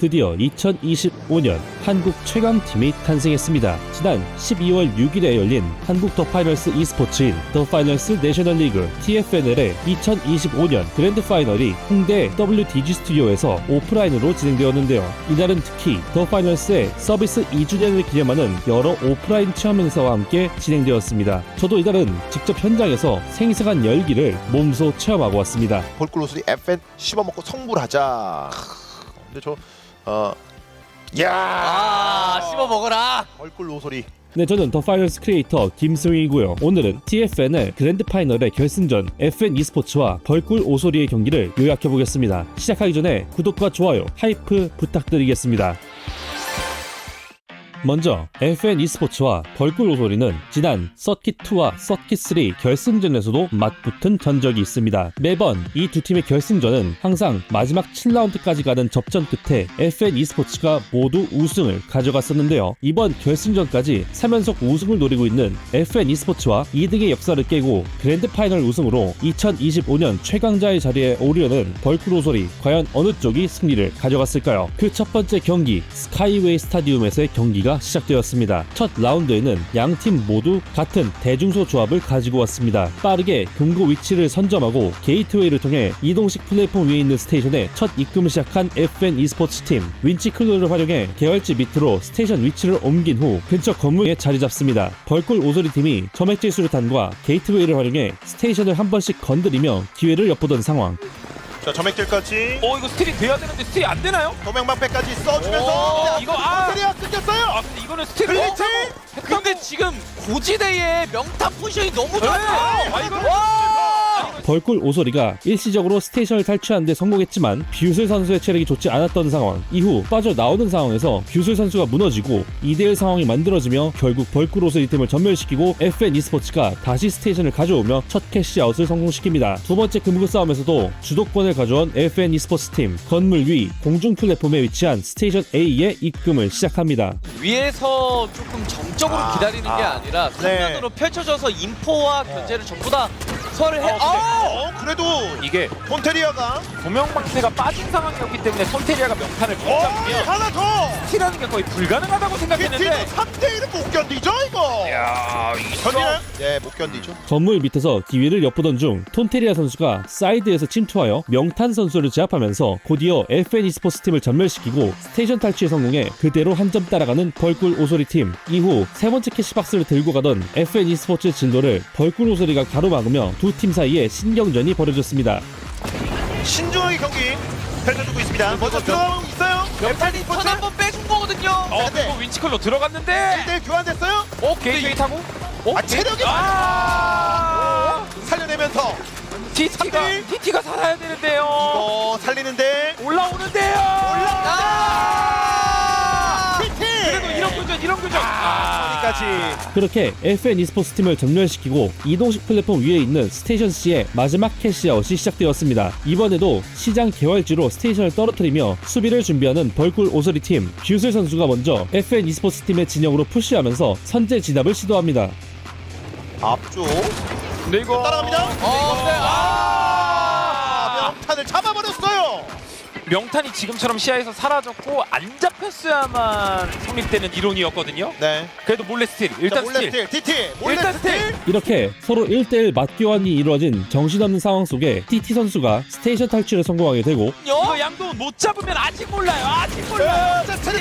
드디어 2025년 한국 최강팀이 탄생했습니다. 지난 12월 6일에 열린 한국 더 파이널스 e스포츠인 더 파이널스 내셔널리그 TFNL의 2025년 그랜드 파이널이 홍대 WDG 스튜디오에서 오프라인으로 진행되었는데요. 이날은 특히 더 파이널스의 서비스 2주년을 기념하는 여러 오프라인 체험 행사와 함께 진행되었습니다. 저도 이날은 직접 현장에서 생생한 열기를 몸소 체험하고 왔습니다. 벌꿀 오소리 FN 씹어먹고 성불하자. 근데 씹어 먹어라. 벌꿀 오소리. 네, 저는 더 파이널스 크리에이터 김승희이고요. 오늘은 TFNL 그랜드 파이널의 결승전 FN e스포츠와 벌꿀 오소리의 경기를 요약해보겠습니다. 시작하기 전에 구독과 좋아요, 하이프 부탁드리겠습니다. 먼저 FN e스포츠와 벌꿀 오소리는 지난 서킷2와 서킷3 결승전에서도 맞붙은 전적이 있습니다. 매번 이 두 팀의 결승전은 항상 마지막 7라운드까지 가는 접전 끝에 FN e스포츠가 모두 우승을 가져갔었는데요. 이번 결승전까지 3연속 우승을 노리고 있는 FN e스포츠와 2등의 역사를 깨고 그랜드 파이널 우승으로 2025년 최강자의 자리에 오르려는 벌꿀 오소리, 과연 어느 쪽이 승리를 가져갔을까요? 그 첫 번째 경기 스카이웨이 스타디움에서의 경기가 시작되었습니다. 첫 라운드에는 양팀 모두 같은 대중소 조합을 가지고 왔습니다. 빠르게 금고 위치를 선점하고 게이트웨이를 통해 이동식 플랫폼 위에 있는 스테이션에 첫 입금을 시작한 FN e스포츠 팀. 윈치 클로를 활용해 계열지 밑으로 스테이션 위치를 옮긴 후 근처 건물에 자리 잡습니다. 벌꿀 오소리 팀이 점액질 수류탄과 게이트웨이를 활용해 스테이션을 한 번씩 건드리며 기회를 엿보던 상황. 자, 점액질까지. 이거 스틸이 돼야 되는데 스틸이 안 되나요? 도명방패까지 써주면서 이거 세리아 끊겼어요. 근데 이거는 스틸 글리치. 근데 지금 고지대의 명탑 포지션이 너무 좋아요. 이거는 벌꿀 오소리가 일시적으로 스테이션을 탈취하는 데 성공했지만 뷰슬 선수의 체력이 좋지 않았던 상황. 이후 빠져나오는 상황에서 뷰슬 선수가 무너지고 2대1 상황이 만들어지며 결국 벌꿀 오소리 팀을 전멸시키고 FN e스포츠가 다시 스테이션을 가져오며 첫 캐시아웃을 성공시킵니다. 두 번째 금고 싸움에서도 주도권을 가져온 FN e스포츠 팀. 건물 위 공중 플랫폼에 위치한 스테이션 A의 입금을 시작합니다. 위에서 조금 정적으로 기다리는 게 아니라 정면으로 펼쳐져서 인포와 견제를 전부 다 서를 해. 그래도 이게 폰테리아가 도명방패가 빠진 상황이었기 때문에 폰테리아가 명탄을 못 잡으면 하나 더. 스틸하는 게 거의 불가능하다고 피티는 생각했는데 3대1은 못 견디죠 이거. 야, 견디나요? 네, 못 견디죠. 건물 밑에서 기회를 엿보던 중 톤테리아 선수가 사이드에서 침투하여 명탄 선수를 제압하면서 곧이어 FN e스포츠 팀을 전멸시키고 스테이션 탈취에 성공해 그대로 한 점 따라가는 벌꿀 오소리 팀. 이후 세 번째 캐시박스를 들고 가던 FN e스포츠의 진도를 벌꿀 오소리가 가로막으며 두 팀 사이에 신경전이 벌어졌습니다. 신중하게 경기 펼쳐주고 있습니다. 먼저 들어가고 있어요. 명탄이 턴 한 번 빼준 거거든요. 그리고 윈치컬로 들어갔는데 1대1 교환됐어요. 게이트웨이 타고 체력이 살려내면서 TT가 살아야 되는데요. 살리는데 올라오는데요. 피티. 그래도 이런 교전 까지. 그렇게 FN e스포츠 팀을 전멸시키고 이동식 플랫폼 위에 있는 스테이션 C의 마지막 캐시아웃이 시작되었습니다. 이번에도 시장 개활지로 스테이션을 떨어뜨리며 수비를 준비하는 벌꿀 오소리 팀. 뷰슬 선수가 먼저 FN e스포츠 팀의 진영으로 푸시하면서 선제 진압을 시도합니다. 앞쪽 근데 이거 따라갑니다. 근데 명탄을 잡아버렸어요. 명탄이 지금처럼 시야에서 사라졌고 안 잡혔어야만 성립되는 이론이었거든요. 네. 그래도 몰래 스틸. 일단 몰래 스틸. 스틸. TT 몰래 일단 스틸. 이렇게 서로 1대1 맞교환이 이루어진 정신없는 상황 속에 TT 선수가 스테이션 탈취를 성공하게 되고 이거 양도 못 잡으면 아직 몰라요. 자, 스틸.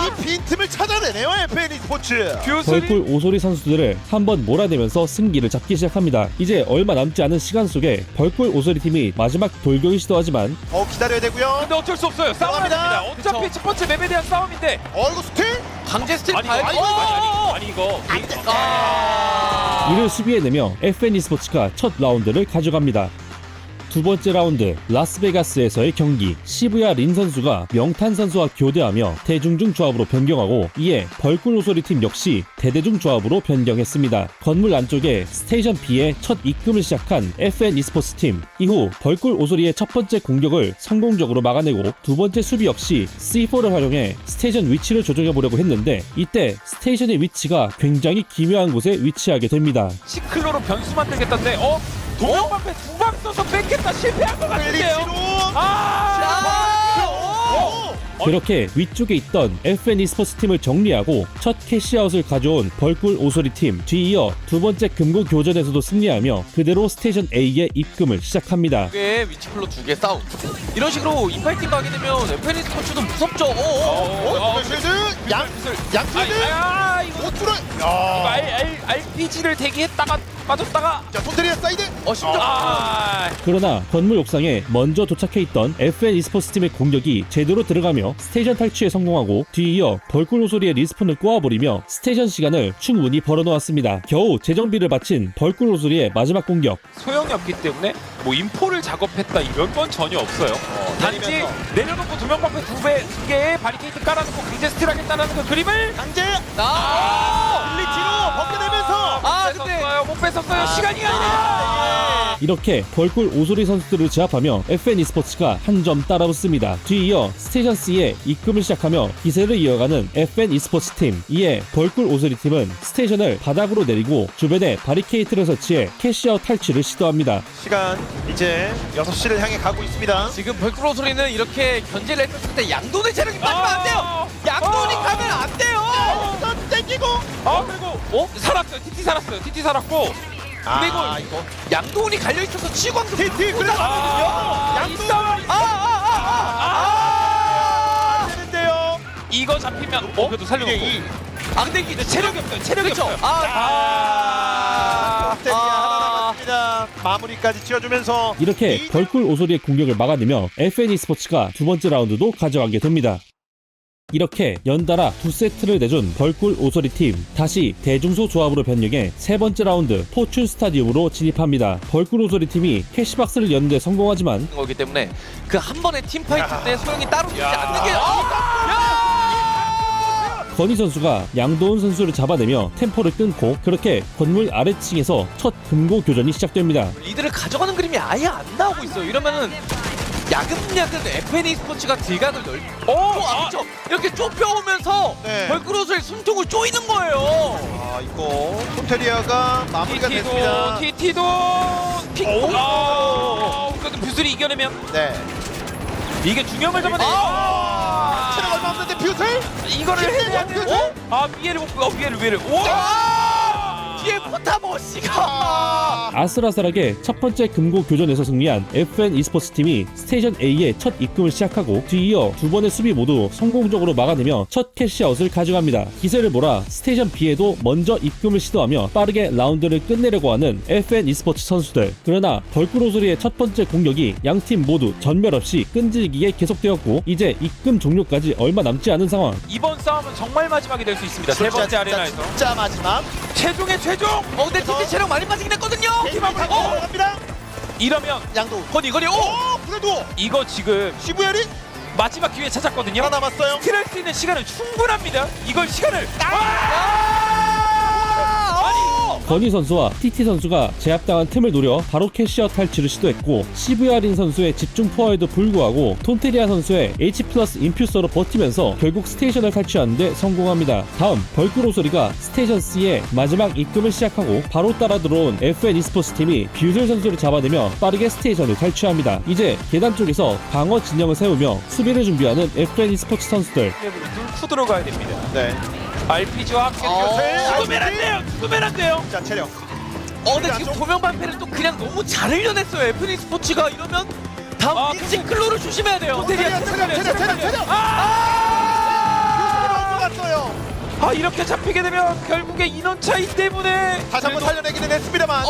이 빈틈을 찾아내네요 FN e스포츠. 벌꿀 오소리 선수들을 한번 몰아내면서 승기를 잡기 시작합니다. 이제 얼마 남지 않은 시간 속에 벌꿀 오소리 팀이 마지막 돌격을 시도하지만 기다려야 되고요. 근데 어쩔 수 없어요. 싸워야 됩니다. 어차피 첫 번째 맵에 대한 싸움인데. 이거 스틸? 강제 스틸 아니 이거. 이를 수비해내며 FN e스포츠가 첫 라운드를 가져갑니다. 두 번째 라운드 라스베가스에서의 경기. 시부야 린 선수가 명탄 선수와 교대하며 대중중 조합으로 변경하고 이에 벌꿀 오소리 팀 역시 대대중 조합으로 변경했습니다. 건물 안쪽에 스테이션 B의 첫 입금을 시작한 FN e스포츠 팀. 이후 벌꿀 오소리의 첫 번째 공격을 성공적으로 막아내고 두 번째 수비 역시 C4를 활용해 스테이션 위치를 조정해보려고 했는데 이때 스테이션의 위치가 굉장히 기묘한 곳에 위치하게 됩니다. 시클로로 변수 만들겠다는데 도명방패 두 방 써서 뺏겠다 실패한 것 같은데요. 글리치로. 아! 그렇게 위쪽에 있던 FN e스포츠 팀을 정리하고 첫 캐시아웃을 가져온 벌꿀 오소리 팀, 뒤이어 두 번째 금고 교전에서도 승리하며 그대로 스테이션 A에 입금을 시작합니다. 꽤 위치플로 2개 싸움. 이런 식으로 인파이팅 가게 되면 FNE 스포츠도 무섭죠. 쉴드 양필드 이거 오투를 RPG를 대기했다가 빠졌다가 자 톤테리아 사이드 심지어 그러나 건물 옥상에 먼저 도착해 있던 FN e스포츠 팀의 공격이 제대로 들어가며 스테이션 탈취에 성공하고 뒤이어 벌꿀 오소리의 리스폰을 꼬아버리며 스테이션 시간을 충분히 벌어놓았습니다. 겨우 재정비를 마친 벌꿀 오소리의 마지막 공격. 소용이 없기 때문에 뭐 인포를 작업했다 이런 건 전혀 없어요. 단지 내려놓고 두 명 방패 두 개의 바리케이트 깔아놓고 강제 스틸하겠다는 그 그림을 강제 아! 빌리지로 벗겨내면서 근데 못 뺐었어요. 시간이 아니야. 이렇게 벌꿀 오소리 선수들을 제압하며 FN e스포츠가 한 점 따라붙습니다. 뒤이어 스테이션 C에 입금을 시작하며 기세를 이어가는 FN e스포츠 팀. 이에 벌꿀 오소리 팀은 스테이션을 바닥으로 내리고 주변에 바리케이트를 설치해 캐시아웃 탈취를 시도합니다. 시간 이제 6시를 향해 가고 있습니다. 지금 벌크로 소리는 이렇게 견제를 했을 때 양돈의 체력이 빠지면 안 돼요. 양돈이 가면 안 돼요. 우선 땡기고 그리고 살았어요. TT 살았어요. TT 살았고 그리고 이거 양돈이 갈려 있어서 치광도 TT 그래 양도 안 되는데요. 이거 잡히면 그래도 살려놓고 근데 이게 체력이 없어요. 체력이 그렇죠. 없어요. 롯데리아 하나 남았습니다. 마무리까지 지어주면서 이렇게 벌꿀 오소리의 공격을 막아내며 FN e스포츠가 두 번째 라운드도 가져가게 됩니다. 이렇게 연달아 두 세트를 내준 벌꿀 오소리 팀, 다시 대중소 조합으로 변경해 세 번째 라운드 포춘 스타디움으로 진입합니다. 벌꿀 오소리 팀이 캐시박스를 여는 데 성공하지만 거기 때문에 그 한 번의 팀파이트 때 소용이 따로 있지 않는 게 건희 선수가 양도훈 선수를 잡아내며 템포를 끊고 그렇게 건물 아래층에서 첫 금고 교전이 시작됩니다. 리드를 가져가는 그림이 아예 안 나오고 있어요. 이러면은 야금야금 FNE 스포츠가 딜각을 그렇죠. 이렇게 좁혀오면서 네. 벌크로스의 숨통을 쪼이는 거예요. 이거 톤테리아가 마무리가 됐습니다. TT도 핑퐁. 그래도 뷰슬이 이겨내면 네. 이게 두 명을 잡아내. 체력 얼마 없는데 뷰슬? 이거를 해야 돼. 위에를 못 봐. 위에를. 뒤에 포타머시가 아슬아슬하게 첫 번째 금고 교전에서 승리한 FN e스포츠 팀이 스테이션 A의 첫 입금을 시작하고 뒤이어 두 번의 수비 모두 성공적으로 막아내며 첫 캐시아웃을 가져갑니다. 기세를 몰아 스테이션 B에도 먼저 입금을 시도하며 빠르게 라운드를 끝내려고 하는 FN e스포츠 선수들. 그러나 벌꿀 오소리의 첫 번째 공격이 양팀 모두 전멸 없이 끈질기게 계속되었고 이제 입금 종료까지 얼마 남지 않은 상황. 이번 싸움은 정말 마지막이 될 수 있습니다. 세 번째 아레나에서 진짜 마지막. 최종의 최종. 근데 TT 체력 많이 빠지긴 했거든요. 팀합을 갑니다. 이러면 양도. 거리 그래도 이거 지금 시부야리 마지막 기회 찾았거든요. 하나 남았어요. 스틸할 수 있는 시간은 충분합니다. 이걸 시간을 건희 선수와 TT 선수가 제압당한 틈을 노려 바로 캐시아웃 탈취를 시도했고 시브야린 선수의 집중 포화에도 불구하고 톤테리아 선수의 H 플러스 인퓨서로 버티면서 결국 스테이션을 탈취하는 데 성공합니다. 다음 벌꿀 오소리가 스테이션 C의 마지막 입금을 시작하고 바로 따라 들어온 FN e스포츠 팀이 뷰슬 선수를 잡아내며 빠르게 스테이션을 탈취합니다. 이제 계단 쪽에서 방어 진영을 세우며 수비를 준비하는 FN e스포츠 선수들. 뚫고 들어가야 됩니다. 네. RPG와 함께 죽으면 안 돼요. 죽으면 안 돼요. 자 체력. 근데 지금 도명방패를 또 그냥 너무 잘 흘려냈어요. FNE 스포츠가 이러면 다음 빈치클로를 조심해야 돼요. 톤테리아 체력. 넘어갔어요. 이렇게 잡히게 되면 결국에 인원 차이 때문에 다시 한번 살려내기는 했습니다만.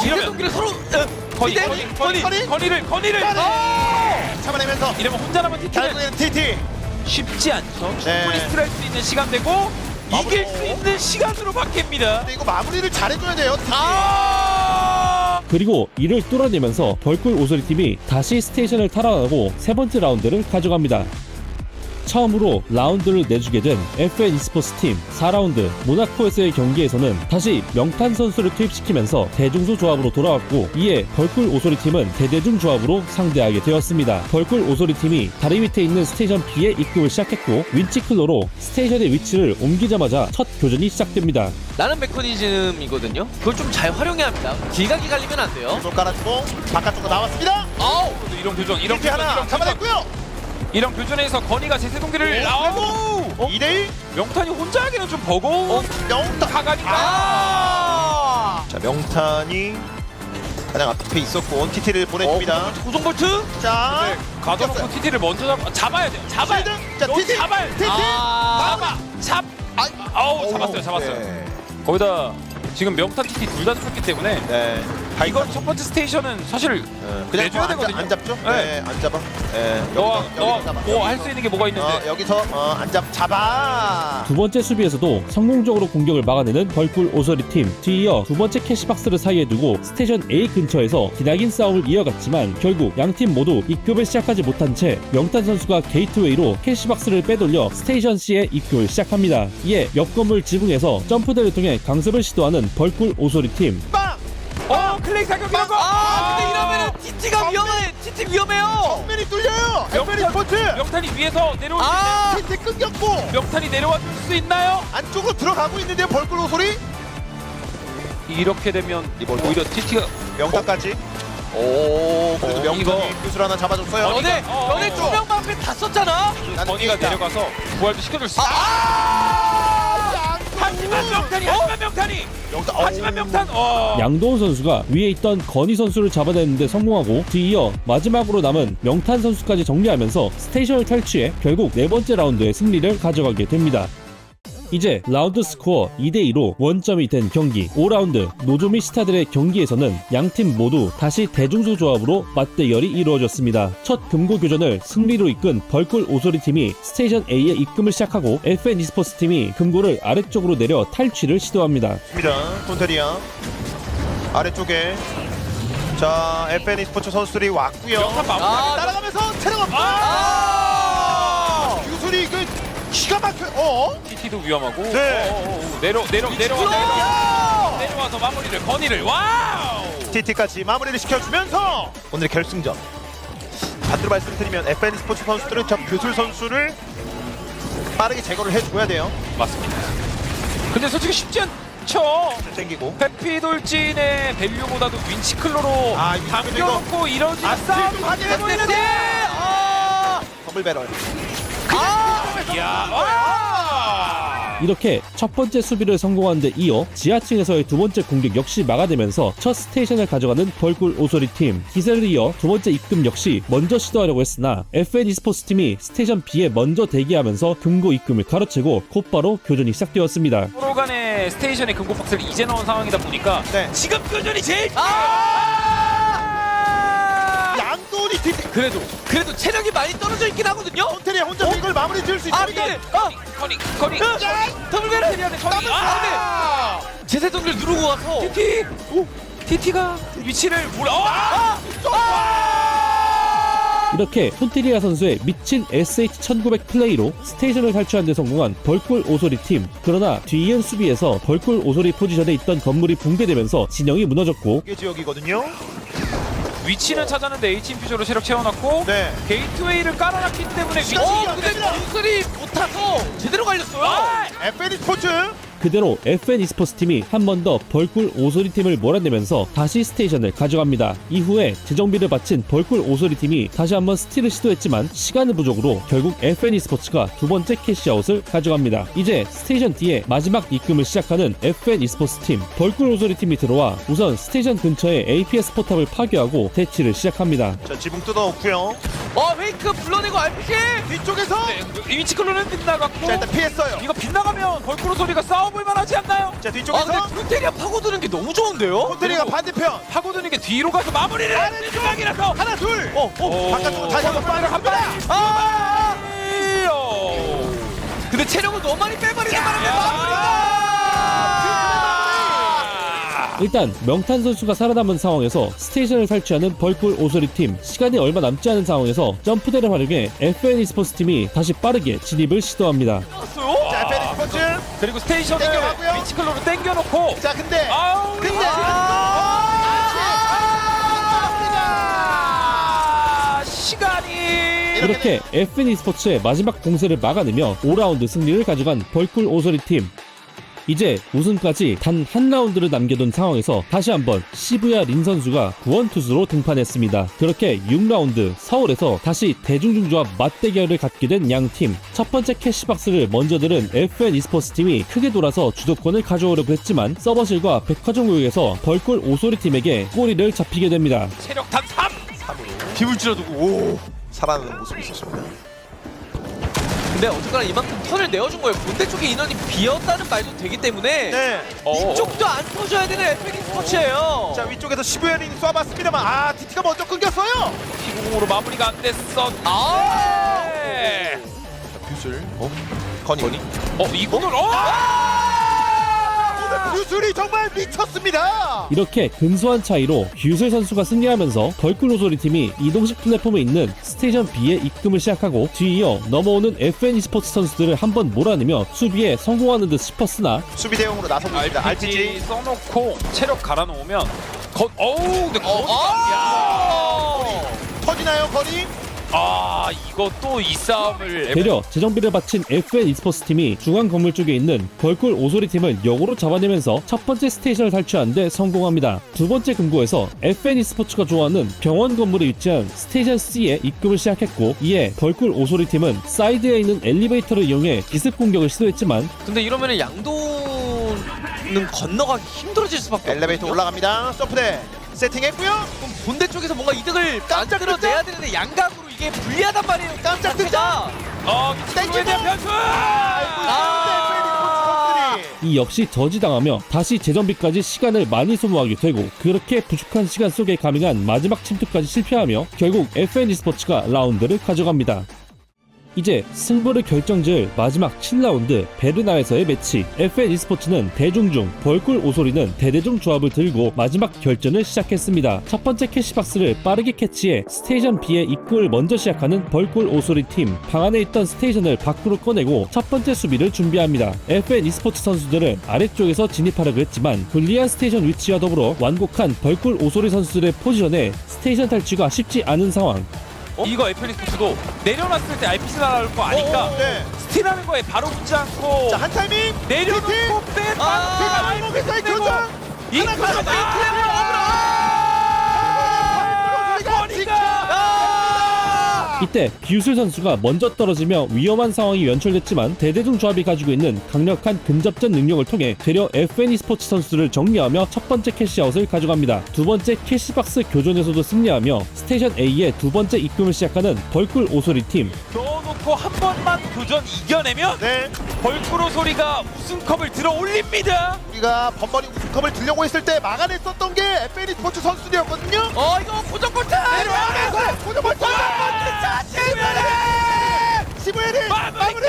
이래동기를 서로 건이를 잡아내면서 이러면 혼자 남은 TT는 결국에는 TT. 쉽지 않죠. 네. 충분히 스틸할 수 있는 시간 되고 이길 수 있는 시간으로 바뀝니다. 근데 이거 마무리를 잘해줘야 돼요. TT. 그리고 이를 뚫어내면서 벌꿀 오소리 팀이 다시 스테이션을 탈환하고 세 번째 라운드를 가져갑니다. 처음으로 라운드를 내주게 된 FN e스포츠 팀 4라운드 모나코에서의 경기에서는 다시 명탄 선수를 투입시키면서 대중소 조합으로 돌아왔고 이에 벌꿀 오소리 팀은 대대중 조합으로 상대하게 되었습니다. 벌꿀 오소리 팀이 다리 밑에 있는 스테이션 B에 입금을 시작했고 윈치클로로 스테이션의 위치를 옮기자마자 첫 교전이 시작됩니다. 라는 메커니즘이거든요. 그걸 좀 잘 활용해야 합니다. 길각이 갈리면 안 돼요. 손 깔아주고 바깥쪽으로 나왔습니다. 이런 교정 TT 하나 잡아냈고요. 이런 교전에서 건이가 제세 동기를 아우 2대1 명탄이 혼자 하기는 좀 버거운 명탄. 가각이다. 자 명탄이 가장 앞에 있었고 원티티를 보내줍니다. 고정볼트. 자 가둬놓고 TT를 먼저 잡아야 돼요. 잡아야 돼. 자 여기 TT 잡아야 돼. TT 아우 잡았어요. 네. 거기다 지금 명탄 TT 둘 다 잡혔기 때문에 네. 이건 첫 번째 스테이션은 사실 그냥 내줘야 안, 되거든요. 안 잡죠? 네. 네, 안 잡아. 네. 너가 잡아. 뭐 할 수 있는 게 뭐가 있는데 여기서 안 잡아. 두 번째 수비에서도 성공적으로 공격을 막아내는 벌꿀 오소리 팀. 뒤이어 두 번째 캐시박스를 사이에 두고 스테이션 A 근처에서 기나긴 싸움을 이어갔지만 결국 양팀 모두 입금을 시작하지 못한 채 명탄 선수가 게이트웨이로 캐시박스를 빼돌려 스테이션 C에 입금을 시작합니다. 이에 옆 건물 지붕에서 점프대를 통해 강습을 시도하는 벌꿀 오소리 팀. 빵! 클레이 사격이란 거. 근데 이러면은 TT가 위험해. TT 위험해요. 정면이 뚫려요. 명탄. 에페리 스포츠. 명탄이 위에서 내려올 수 TT 끊겼고 있는 명탄이 내려와 줄 수 있나요? 안쪽으로 들어가고 있는데요. 벌꿀 오소리. 이렇게 되면 오히려 TT가 명탄까지. 오. 그래도 이거. 명탄이 교수를 하나 잡아줬어요. 너네 두 명만 앞에 다 썼잖아. 건이가 내려가서 부활도 시켜줄 수 있어. 하지만 명탄이 하지만 명탄 양도훈 선수가 위에 있던 건희 선수를 잡아내는데 성공하고 뒤이어 마지막으로 남은 명탄 선수까지 정리하면서 스테이션을 탈취해 결국 네 번째 라운드의 승리를 가져가게 됩니다. 이제 라운드 스코어 2대2로 원점이 된 경기 5라운드 노조미 스타들의 경기에서는 양팀 모두 다시 대중수 조합으로 맞대결이 이루어졌습니다. 첫 금고 교전을 승리로 이끈 벌꿀 오소리 팀이 스테이션 A에 입금을 시작하고 FN e스포츠 팀이 금고를 아래쪽으로 내려 탈취를 시도합니다. 입니다. 폰테리아 아래쪽에 자 FN 스포츠 선수들이 왔고요. 명탄 마무리. 따라가면서 체력 없다. 유술이 그 기가 막혀. TT도 위험하고 네. 내려와서 마무리를 건이를 와우. TT까지 마무리를 시켜주면서 오늘의 결승전. 반대로 말씀드리면 FN 스포츠 선수들은 저 교술 선수를 빠르게 제거를 해줘야 돼요. 맞습니다. 근데 솔직히 쉽지 않죠. 땡기고. 페피돌진의 밸류보다도 윈치클로로 당겨놓고 이러지 싸움이 확인해 보이는데. 더블 배럴. 이렇게 첫 번째 수비를 성공한 데 이어 지하층에서의 두 번째 공격 역시 막아내면서 첫 스테이션을 가져가는 벌꿀 오소리 팀. 기세를 이어 두 번째 입금 역시 먼저 시도하려고 했으나 FN e스포츠 팀이 스테이션 B에 먼저 대기하면서 금고 입금을 가로채고 곧바로 교전이 시작되었습니다. 서로 간의 스테이션의 금고 박스를 이제 넣은 상황이다 보니까 네. 지금 교전이 제일 양돈이 TT. 그래도 체력이 많이 떨어져 있긴 하거든요. 폰테리아 혼자 이걸 마무리 지을 수 있죠. 근데 건이 더블 배럴 해야 돼. 근데 제세 동기를 누르고 와서 TT가 위치를 몰라. 이렇게 폰테리아 선수의 미친 SH1900 플레이로 스테이션을 탈취하는 데 성공한 벌꿀 오소리 팀. 그러나 뒤이은 수비에서 벌꿀 오소리 포지션에 있던 건물이 붕괴되면서 진영이 무너졌고 이게 지역이거든요. 위치는 찾았는데 H 인퓨저로 체력 채워놨고 네. 게이트웨이를 깔아놨기 때문에 위치. 근데 공술이 못 타서 제대로 갈렸어요. FN 스포츠. 그대로 FN e스포츠 팀이 한 번 더 벌꿀 오소리 팀을 몰아내면서 다시 스테이션을 가져갑니다. 이후에 재정비를 바친 벌꿀 오소리 팀이 다시 한번 스틸을 시도했지만 시간의 부족으로 결국 FN e스포츠가 두 번째 캐시아웃을 가져갑니다. 이제 스테이션 D에 마지막 입금을 시작하는 FN e스포츠 팀. 벌꿀 오소리 팀이 들어와 우선 스테이션 근처의 APS 포탑을 파괴하고 대치를 시작합니다. 자 지붕 뜯어놓고요. 페이크 불러내고 RPG. 뒤쪽에서 위치클로는 빗나갔고 자 일단 피했어요. 이거 빗나가면 벌꾸로 소리가 싸워볼 만하지 않나요? 자 뒤쪽에서 근데 폰테리아 파고드는 게 너무 좋은데요. 폰테리가 반대편. 파고드는 게 뒤로 가서 마무리를 중앙이라서 하나 둘. 바깥으로 다시 한번 빠르게 갑니다. 근데 체력을 너무 많이 빼버리는 바람에 일단 명탄 선수가 살아남은 상황에서 스테이션을 탈취하는 벌꿀 오소리 팀. 시간이 얼마 남지 않은 상황에서 점프대를 활용해 FN e스포츠 팀이 다시 빠르게 진입을 시도합니다. 자 FN 스포츠. 그리고 스테이션을 땡겨가고요. 위치클로로 땡겨놓고 자 근데 아우 시간이 이렇게 FN e스포츠의 마지막 공세를 막아내며 5라운드 승리를 가져간 벌꿀 오소리 팀. 이제 우승까지 단 한 라운드를 남겨둔 상황에서 다시 한번 시부야 린 선수가 구원투수로 등판했습니다. 그렇게 6라운드 서울에서 다시 대중중조합 맞대결을 갖게 된 양팀. 첫 번째 캐시박스를 먼저 들은 FN e스포츠 팀이 크게 돌아서 주도권을 가져오려고 했지만 서버실과 백화점 구역에서 벌꿀 오소리 팀에게 꼬리를 잡히게 됩니다. 체력 단 3! 3으로 힘을 찔러두고 오 살아나는 모습이 있었습니다. 근데 어쨌거나 이만큼 턴을 내어준 거예요. 본대 쪽에 인원이 비었다는 말도 되기 때문에 네. 이쪽도 안 터져야 되는 FN e스포츠예요. 자 위쪽에서 시부야린 쏴봤습니다만 DT가 먼저 끊겼어요. 피구공으로 마무리가 안 됐어. 아! 네. 뷰슬 건이 이거는 오늘 뷰슬이 정말 미쳤습니다. 이렇게 근소한 차이로 규슬 선수가 승리하면서 벌꿀 오소리 팀이 이동식 플랫폼에 있는 스테이션 B에 입금을 시작하고 뒤이어 넘어오는 FN e스포츠 선수들을 한번 몰아내며 수비에 성공하는 듯 싶었으나 수비 대용으로 나서고 있습니다. RPG 써놓고 체력 갈아놓으면 근데 터지나요 건이? 이거 또 이 싸움을 되려 재정비를 바친 FN e스포츠 팀이 중앙 건물 쪽에 있는 벌꿀 오소리 팀을 역으로 잡아내면서 첫 번째 스테이션을 탈취하는 데 성공합니다. 두 번째 금고에서 FN e스포츠가 좋아하는 병원 건물에 위치한 스테이션 C에 입금을 시작했고 이에 벌꿀 오소리 팀은 사이드에 있는 엘리베이터를 이용해 기습 공격을 시도했지만 근데 이러면은 양도는 건너가기 힘들어질 수밖에 없거든요. 엘리베이터 올라갑니다. 점프대 세팅했고요. 그럼 본대 쪽에서 뭔가 이득을 깜짝 만들어내야 되는데 양각으로 이게 불리하단 말이에요. 깜짝 자체가. 기술에 대한 변수! 이 역시 저지당하며 다시 재정비까지 시간을 많이 소모하게 되고 그렇게 부족한 시간 속에 가밍한 마지막 침투까지 실패하며 결국 FN e스포츠가 라운드를 가져갑니다. 이제 승부를 결정지을 마지막 7라운드 베르나에서의 매치. FN e스포츠는 대중중, 벌꿀 오소리는 대대중 조합을 들고 마지막 결전을 시작했습니다. 첫 번째 캐시박스를 빠르게 캐치해 스테이션 B의 입구를 먼저 시작하는 벌꿀 오소리 팀. 방 안에 있던 스테이션을 밖으로 꺼내고 첫 번째 수비를 준비합니다. FN e스포츠 선수들은 아래쪽에서 진입하려고 했지만 불리한 스테이션 위치와 더불어 완곡한 벌꿀 오소리 선수들의 포지션에 스테이션 탈취가 쉽지 않은 상황. 이거 FN e스포츠도 내려놨을 때 RPG 날아올 거 아니까 네. 스틸하는 거에 바로 붙지 않고 자 한 타이밍 내려놓고 뺀 제가 알몸에서의 교전. 이거는 이때 뷰슬 선수가 먼저 떨어지며 위험한 상황이 연출됐지만 대대중 조합이 가지고 있는 강력한 근접전 능력을 통해 되려 FN e스포츠 선수를 정리하며 첫 번째 캐시아웃을 가져갑니다. 두 번째 캐시박스 교전에서도 승리하며 스테이션 A의 두 번째 입금을 시작하는 벌꿀 오소리 팀. 넣어놓고 한 번만 교전 이겨내면 네. 벌꾸로 소리가 우승컵을 들어 올립니다. 우리가 번번이 우승컵을 들려고 했을 때 막아냈었던 게 FN e스포츠 선수들이었거든요. 이거 고정골트! 내려와서 고정골트! 시부야린 마무리!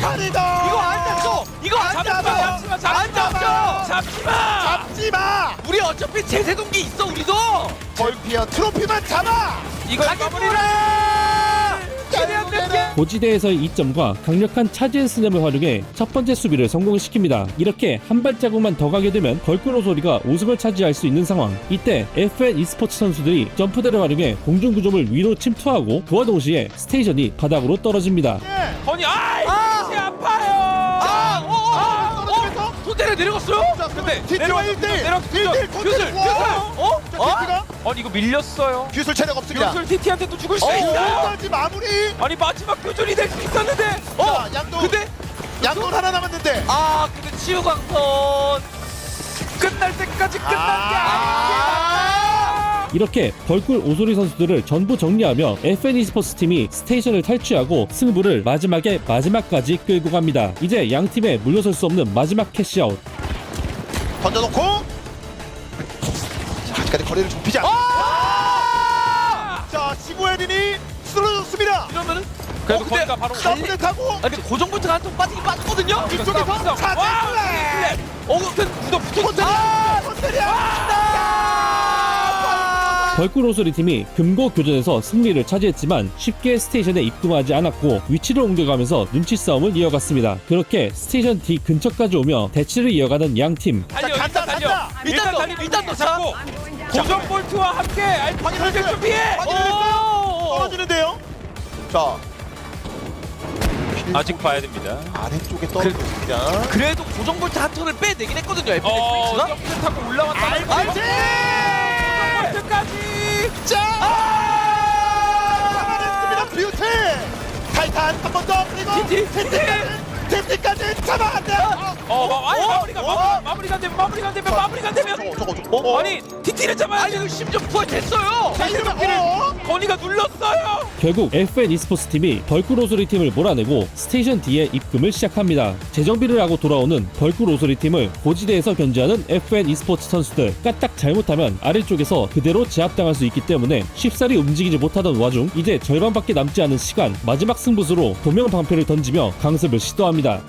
가리도! 이거 안 잡죠! 이거 안 잡죠! 잡지마! 잡지마! 우리 어차피 제세동기 있어 우리도! 벌피어 트로피만 잡아! 이거 마무리를! 최대한 늦게! 고지대에서의 이점과 강력한 차지앤 스냅을 활용해 첫 번째 수비를 성공시킵니다. 이렇게 한 발자국만 더 가게 되면 벌꿀 오소리가 우승을 차지할 수 있는 상황. 이때 FN e스포츠 선수들이 점프대를 활용해 공중구조물 위로 침투하고 그와 동시에 스테이션이 바닥으로 떨어집니다. 아니 이것이 아파요! 떨어지면서 손대를 내려갔어요? 근데 DT와 내려갔어, 1대1! 내려갔어. 1대1 뷰슬! DT가? 아니 이거 밀렸어요. 뷰슬 체력 없습니다. 교술 TT한테도 죽을 수 있어요. 여기까지 마무리! 아니 마지막 교전이 될 수 있었는데. 자, 양도! 근데 양돈 하나 남았는데! 근데 치유광선 끝날 때까지 끝난 게 아니야. 이렇게 벌꿀 오소리 선수들을 전부 정리하며 FN e스포츠 팀이 스테이션을 탈취하고 승부를 마지막까지 끌고 갑니다. 이제 양 팀에 물러설 수 없는 마지막 캐시아웃. 던져놓고! 자, 아직까지 거리를 좁히지 않아! 자, 시부야린이 쓰러졌습니다! 이러면은 그래도 근데 거기가 바로 점프를 타고! 근데 고정골트가 한 통 빠지긴 빠졌거든요? 이쪽에서 차징플레이! 근데 붙어 벌꿀 오소리 팀이 금고 교전에서 승리를 차지했지만 쉽게 스테이션에 입금하지 않았고 위치를 옮겨가면서 눈치 싸움을 이어갔습니다. 그렇게 스테이션 D 근처까지 오며 대치를 이어가는 양 팀. 달려 간다, 달려. 간다. 일단 더 잡고 고정 볼트와 함께 RPG 준비해. 확인을 했어요! 떨어지는데요? 자 아직 봐야 됩니다. 아래쪽에 떨어지고 있습니다. 그래도 고정볼트 한 턴을 빼내긴 했거든요. FNX 스포츠가. 점프 타고 올라왔다. 알지! 점프까지. 잡아냈습니다. 뷰티! 타이탄 한 번 더 그리고 TT까지 잡아냈네요. 마무리가 안 되면 저거. 아니 TT를 잡아야 아니 돼. 이거 심지어 부활됐어요. 자, 이러면 건이가 눌렀어요. 결국 FN e스포츠 팀이 벌꿀 오소리 팀을 몰아내고 스테이션 D에 입금을 시작합니다. 재정비를 하고 돌아오는 벌꿀 오소리 팀을 고지대에서 견제하는 FN e스포츠 선수들, 까딱 잘못하면 아래쪽에서 그대로 제압당할 수 있기 때문에 쉽사리 움직이지 못하던 와중 이제 절반밖에 남지 않은 시간, 마지막 승부수로 도명방패를 던지며 강습을 시도합니다.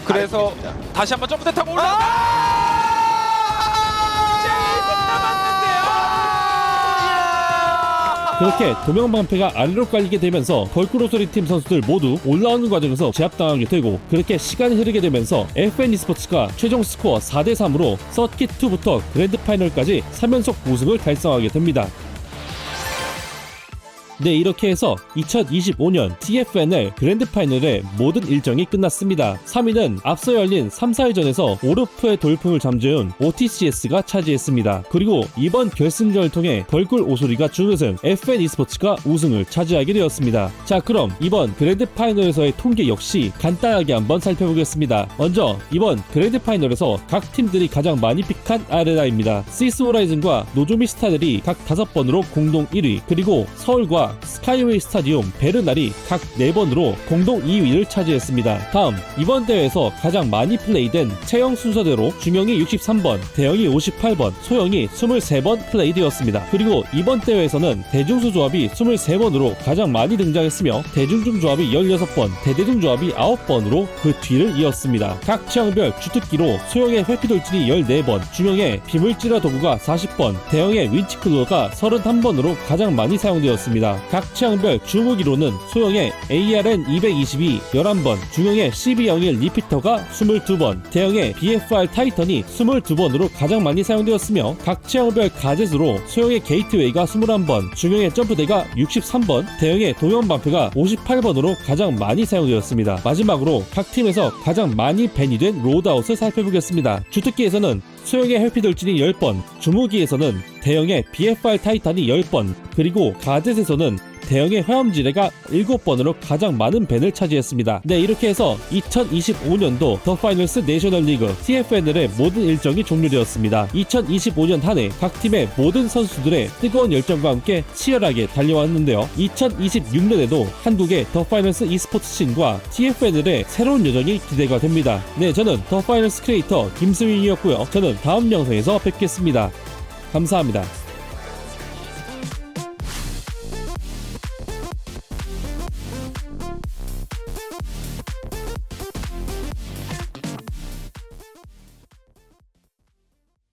그래서 알겠습니다. 다시 한번 점프 타고 올라왔다. 그렇게 도명방패가 아래로 깔리게 되면서 벌꿀 오소리 팀 선수들 모두 올라오는 과정에서 제압당하게 되고, 그렇게 시간이 흐르게 되면서 FN e스포츠가 최종 스코어 4대3으로 서킷2부터 그랜드 파이널까지 3연속 우승을 달성하게 됩니다. 네, 이렇게 해서 2025년 TFNL 그랜드 파이널의 모든 일정이 끝났습니다. 3위는 앞서 열린 3, 4위전에서 오르프의 돌풍을 잠재운 OTCS가 차지했습니다. 그리고 이번 결승전을 통해 벌꿀 오소리가 준우승, FN e스포츠가 우승을 차지하게 되었습니다. 자, 그럼 이번 그랜드 파이널에서의 통계 역시 간단하게 한번 살펴보겠습니다. 먼저 이번 그랜드 파이널에서 각 팀들이 가장 많이 픽한 아레나입니다. 시스 호라이즌과 노조미 스타들이 각 5번으로 공동 1위, 그리고 서울과 스카이웨이 스타디움, 베르날이 각 4번으로 공동 2위를 차지했습니다. 다음, 이번 대회에서 가장 많이 플레이된 체형 순서대로 중형이 63번, 대형이 58번, 소형이 23번 플레이되었습니다. 그리고 이번 대회에서는 대중수 조합이 23번으로 가장 많이 등장했으며 대중중 조합이 16번, 대대중 조합이 9번으로 그 뒤를 이었습니다. 각 체형별 주특기로 소형의 회피돌진이 14번, 중형의 비물질화 도구가 40번, 대형의 윈치클로가 31번으로 가장 많이 사용되었습니다. 각 체형별 주무기로는 소형의 ARN222 11번, 중형의 CB01 리피터가 22번, 대형의 BFR 타이턴이 22번으로 가장 많이 사용되었으며 각 체형별 가젯으로 소형의 게이트웨이가 21번, 중형의 점프대가 63번, 대형의 동형방패가 58번으로 가장 많이 사용되었습니다. 마지막으로 각 팀에서 가장 많이 밴이 된 로드아웃을 살펴보겠습니다. 주특기에서는 소형의 회피돌진이 10번, 주무기에서는 대형의 BFR 타이탄이 10번, 그리고 가젯에서는 대형의 화염지뢰가 7번으로 가장 많은 밴을 차지했습니다. 네, 이렇게 해서 2025년도 더 파이널스 내셔널리그 TFNL의 모든 일정이 종료되었습니다. 2025년 한 해 각 팀의 모든 선수들의 뜨거운 열정과 함께 치열하게 달려왔는데요. 2026년에도 한국의 더 파이널스 e스포츠 씬과 TFNL의 새로운 여정이 기대가 됩니다. 네, 저는 더 파이널스 크리에이터 김수민이었고요. 저는 다음 영상에서 뵙겠습니다. 감사합니다.